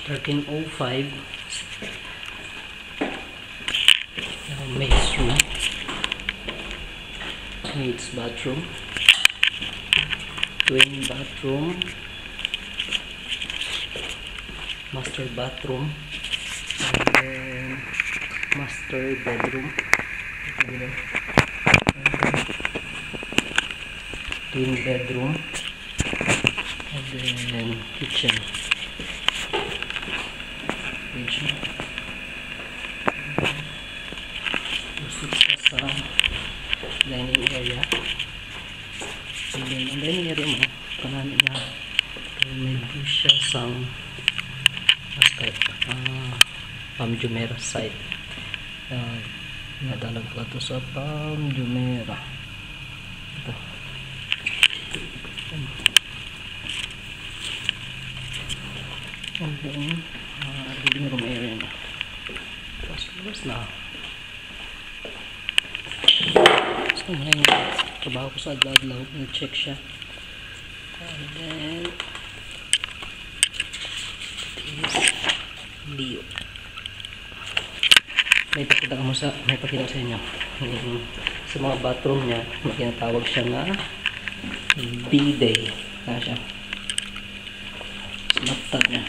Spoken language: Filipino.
13:05. Maid's room. Maid's bathroom. Twin bathroom. Master bathroom. And then master bedroom. Twin bedroom. And then kitchen. Usok siya sa dining area. And then ang dining area mo, kanan na may bush siya sa Palm Jumeirah site. Nadalag ko ito sa Palm Jumeirah. Ito. And then living room area na. Tapos na. Gusto mo na yung trabaho ko sa adlaw-adlaw. Nag-check siya. And then this view. May pakita sa inyo. Sa mga bathroom niya, may tinatawag siya na bidet. Kaya siya. Sa bathtub niya.